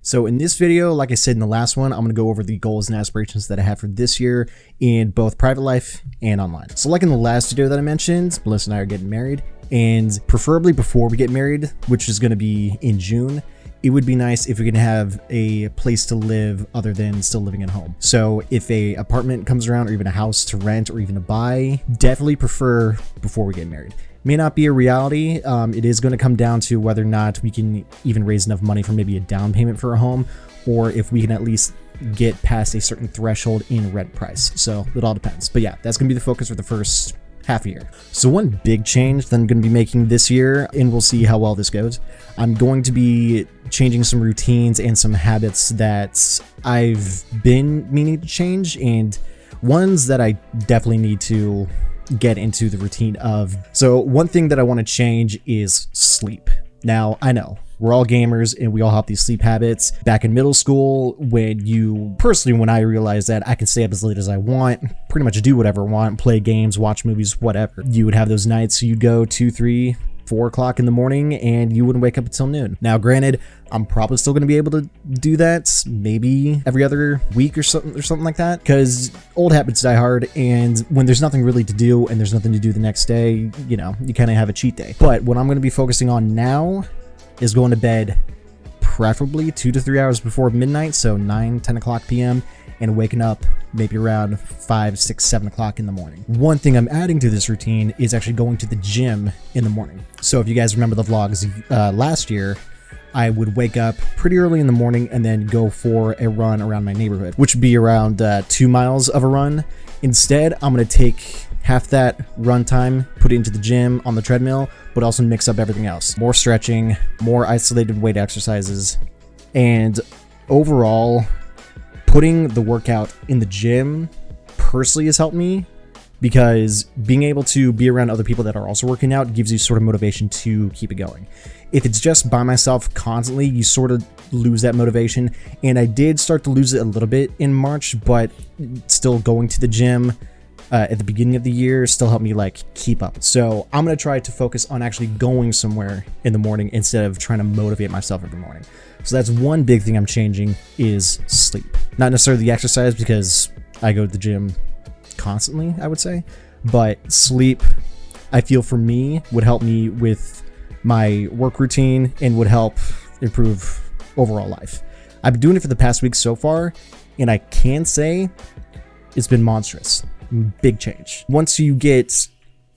So in this video, like I said in the last one, I'm going to go over the goals and aspirations that I have for this year in both private life and online. So like in the last video that I mentioned, Melissa and I are getting married, and preferably before we get married, which is going to be in June, it would be nice if we can have a place to live other than still living at home. So if a apartment comes around, or even a house to rent, or even to buy, definitely prefer before we get married. May not be a reality. It is going to come down to whether or not we can even raise enough money for maybe a down payment for a home, or if we can at least get past a certain threshold in rent price. So it all depends. But yeah, that's going to be the focus for the first half a year. So one big change that I'm going to be making this year, and we'll see how well this goes, I'm going to be changing some routines and some habits that I've been meaning to change, and ones that I definitely need to get into the routine of. So one thing that I want to change is sleep. Now, I know we're all gamers and we all have these sleep habits. Back in middle school, when I realized that I can stay up as late as I want, pretty much do whatever I want, play games, watch movies, whatever. You would have those nights you'd go 2, 3, 4 o'clock in the morning and you wouldn't wake up until noon. Now, granted, I'm probably still going to be able to do that maybe every other week or something like that, because old habits die hard, and when there's nothing really to do and there's nothing to do the next day, you kind of have a cheat day. But what I'm going to be focusing on now is going to bed preferably 2 to 3 hours before midnight, so 9, 10 o'clock p.m., and waking up maybe around 5, 6, 7 o'clock in the morning. One thing I'm adding to this routine is actually going to the gym in the morning. So if you guys remember the vlogs last year, I would wake up pretty early in the morning and then go for a run around my neighborhood, which would be around 2 miles of a run. Instead, I'm going to take half that run time, put it into the gym on the treadmill, but also mix up everything else. More stretching, more isolated weight exercises, and overall, putting the workout in the gym personally has helped me, because being able to be around other people that are also working out gives you sort of motivation to keep it going. If it's just by myself constantly, you sort of lose that motivation, and I did start to lose it a little bit in March, but still going to the gym at the beginning of the year still helped me keep up. So I'm going to try to focus on actually going somewhere in the morning instead of trying to motivate myself every morning. So that's one big thing I'm changing, is sleep. Not necessarily the exercise, because I go to the gym constantly, I would say, but sleep, I feel for me, would help me with my work routine and would help improve overall life. I've been doing it for the past week so far, and I can say it's been monstrous. Big change. Once you get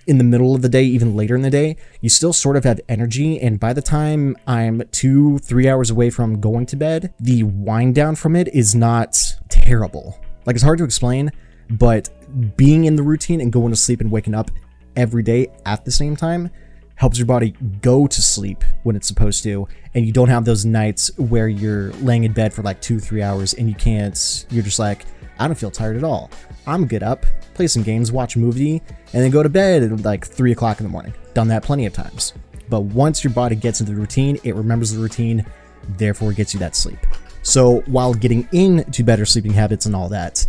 in the middle of the day, even later in the day, you still sort of have energy, and by the time I'm 2-3 hours away from going to bed, the wind down from it is not terrible. It's hard to explain, but being in the routine and going to sleep and waking up every day at the same time helps your body go to sleep when it's supposed to, and you don't have those nights where you're laying in bed for 2-3 hours and you're just like, I don't feel tired at all. I'm good up, play some games, watch a movie, and then go to bed at 3 o'clock in the morning. Done that plenty of times. But once your body gets into the routine, it remembers the routine, therefore it gets you that sleep. So while getting into better sleeping habits and all that,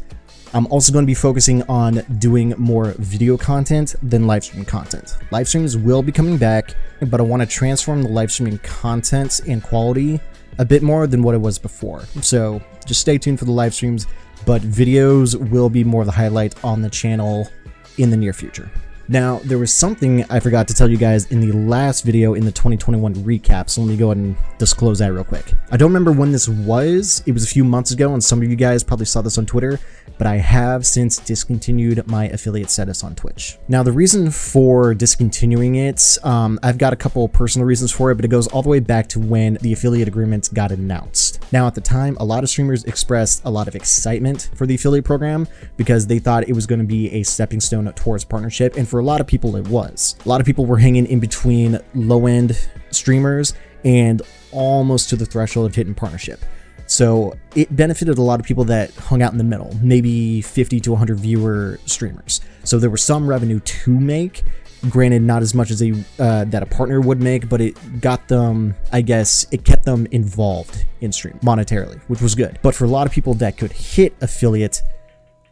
I'm also going to be focusing on doing more video content than live streaming content. Live streams will be coming back, but I want to transform the live streaming content and quality a bit more than what it was before. So just stay tuned for the live streams, but videos will be more of the highlight on the channel in the near future. Now, there was something I forgot to tell you guys in the last video in the 2021 recap, so let me go ahead and disclose that real quick. I don't remember when this was. It was a few months ago, and some of you guys probably saw this on Twitter, but I have since discontinued my affiliate status on Twitch. Now, the reason for discontinuing it, I've got a couple personal reasons for it, but it goes all the way back to when the affiliate agreement got announced. Now, at the time, a lot of streamers expressed a lot of excitement for the affiliate program because they thought it was going to be a stepping stone towards partnership, and for a lot of people it was. A lot of people were hanging in between low-end streamers and almost to the threshold of hitting partnership. So it benefited a lot of people that hung out in the middle, maybe 50 to 100 viewer streamers. So there was some revenue to make, granted not as much as that a partner would make, but it got them, I guess, it kept them involved in stream monetarily, which was good. But for a lot of people that could hit affiliate,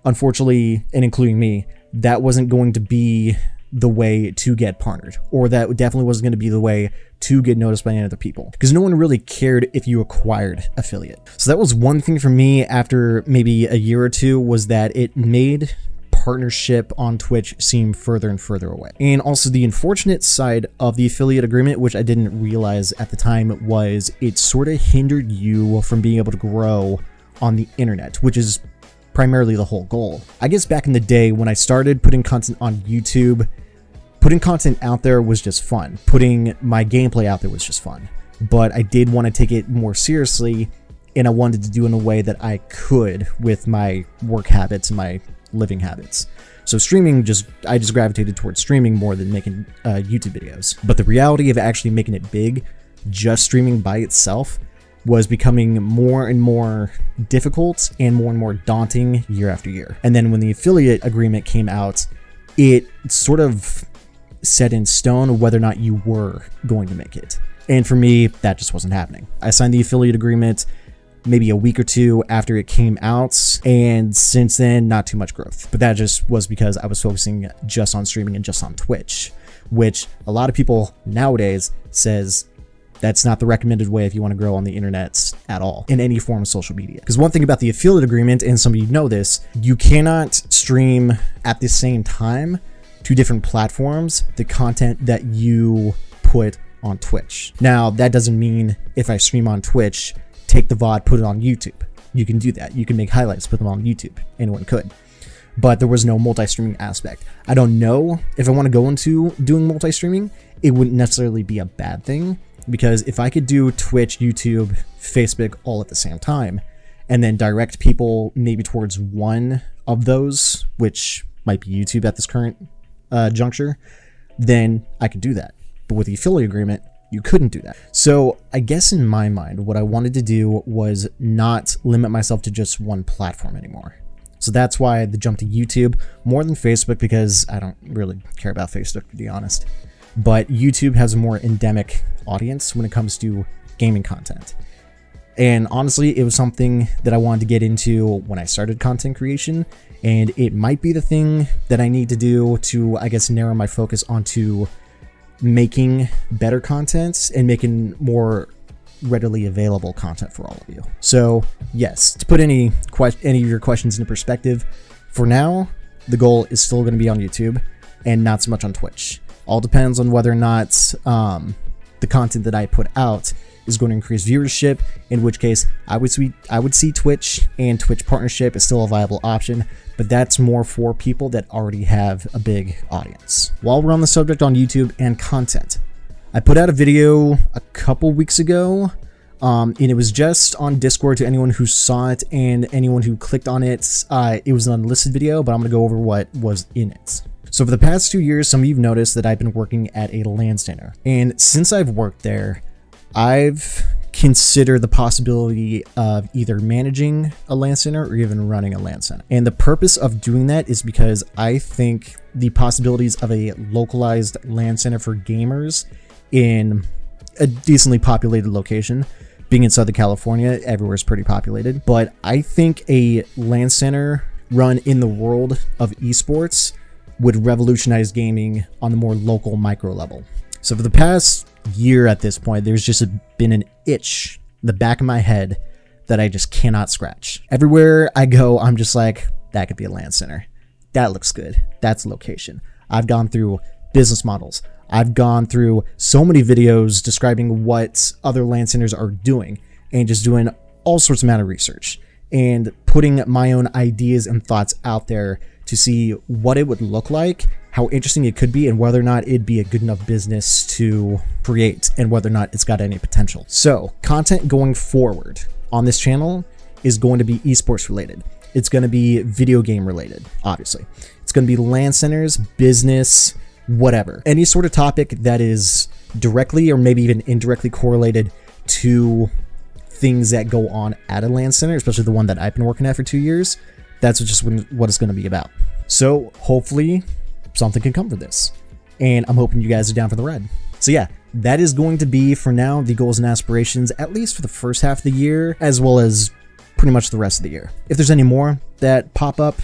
unfortunately, and including me, that wasn't going to be the way to get partnered, or that definitely wasn't going to be the way to get noticed by any other people, because no one really cared if you acquired affiliate. So that was one thing for me after maybe a year or two, was that it made partnership on Twitch seem further and further away. And also the unfortunate side of the affiliate agreement, which I didn't realize at the time, was it sort of hindered you from being able to grow on the internet, which is primarily the whole goal. I guess back in the day when I started putting content on YouTube, putting content out there was just fun. Putting my gameplay out there was just fun. But I did want to take it more seriously, and I wanted to do it in a way that I could with my work habits and my living habits. So streaming, I just gravitated towards streaming more than making YouTube videos. But the reality of actually making it big, just streaming by itself, was becoming more and more difficult and more daunting year after year. And then when the affiliate agreement came out, it sort of set in stone whether or not you were going to make it. And for me, that just wasn't happening. I signed the affiliate agreement maybe a week or two after it came out, and since then, not too much growth. But that just was because I was focusing just on streaming and just on Twitch, which a lot of people nowadays says that's not the recommended way if you want to grow on the internet at all, in any form of social media. Because one thing about the affiliate agreement, and some of you know this, you cannot stream at the same time to different platforms the content that you put on Twitch. Now, that doesn't mean if I stream on Twitch, take the VOD, put it on YouTube. You can do that. You can make highlights, put them on YouTube. Anyone could. But there was no multi-streaming aspect. I don't know if I want to go into doing multi-streaming. It wouldn't necessarily be a bad thing, because if I could do Twitch, YouTube, Facebook all at the same time, and then direct people maybe towards one of those, which might be YouTube at this current juncture, then I could do that. But with the affiliate agreement, you couldn't do that. So I guess in my mind, what I wanted to do was not limit myself to just one platform anymore. So that's why the jump to YouTube more than Facebook, because I don't really care about Facebook, to be honest. But YouTube has a more endemic audience when it comes to gaming content. And honestly, it was something that I wanted to get into when I started content creation, and it might be the thing that I need to do to, I guess, narrow my focus onto making better content and making more readily available content for all of you. So yes, to put any of your questions into perspective, for now, the goal is still going to be on YouTube and not so much on Twitch. All depends on whether or not the content that I put out is going to increase viewership, in which case I would see Twitch, and Twitch partnership is still a viable option, but that's more for people that already have a big audience. While we're on the subject on YouTube and content, I put out a video a couple weeks ago, and it was just on Discord to anyone who saw it and anyone who clicked on it. It was an unlisted video, but I'm going to go over what was in it. So for the past 2 years, some of you have noticed that I've been working at a LAN center, and since I've worked there, I've considered the possibility of either managing a LAN center or even running a LAN center. And the purpose of doing that is because I think the possibilities of a localized LAN center for gamers in a decently populated location, being in Southern California, everywhere is pretty populated, but I think a LAN center run in the world of esports would revolutionize gaming on the more local micro level. So for the past year at this point, there's just been an itch in the back of my head that I just cannot scratch. Everywhere I go, I'm just like, that could be a LAN center. That looks good. That's a location. I've gone through business models. I've gone through so many videos describing what other LAN centers are doing and just doing all sorts of amount of research and putting my own ideas and thoughts out there to see what it would look like, how interesting it could be, and whether or not it'd be a good enough business to create, and whether or not it's got any potential. So content going forward on this channel is going to be esports related. It's going to be video game related, obviously. It's going to be LAN centers, business, whatever. Any sort of topic that is directly or maybe even indirectly correlated to things that go on at a LAN center, especially the one that I've been working at for 2 years. That's just what it's going to be about. So hopefully something can come for this, and I'm hoping you guys are down for the ride. So yeah, that is going to be for now the goals and aspirations, at least for the first half of the year, as well as pretty much the rest of the year. If there's any more that pop up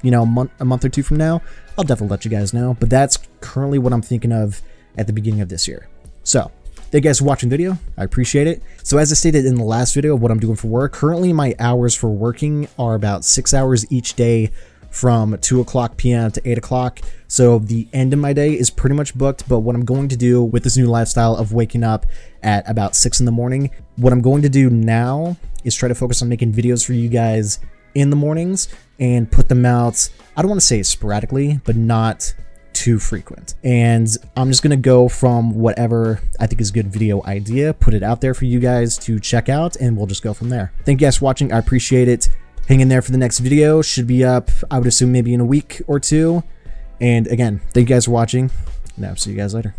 you know, a month or two from now, I'll definitely let you guys know. But that's currently what I'm thinking of at the beginning of this year. So thank you guys for watching the video. I appreciate it. So as I stated in the last video, what I'm doing for work, currently my hours for working are about 6 hours each day from 2:00 p.m. to 8 o'clock. So the end of my day is pretty much booked. But what I'm going to do with this new lifestyle of waking up at about 6 in the morning, what I'm going to do now is try to focus on making videos for you guys in the mornings and put them out, I don't want to say sporadically, but not too frequent. And I'm just going to go from whatever I think is a good video idea, put it out there for you guys to check out, and we'll just go from there. Thank you guys for watching. I appreciate it. Hang in there for the next video. Should be up, I would assume, maybe in a week or two. And again, thank you guys for watching, and I'll see you guys later.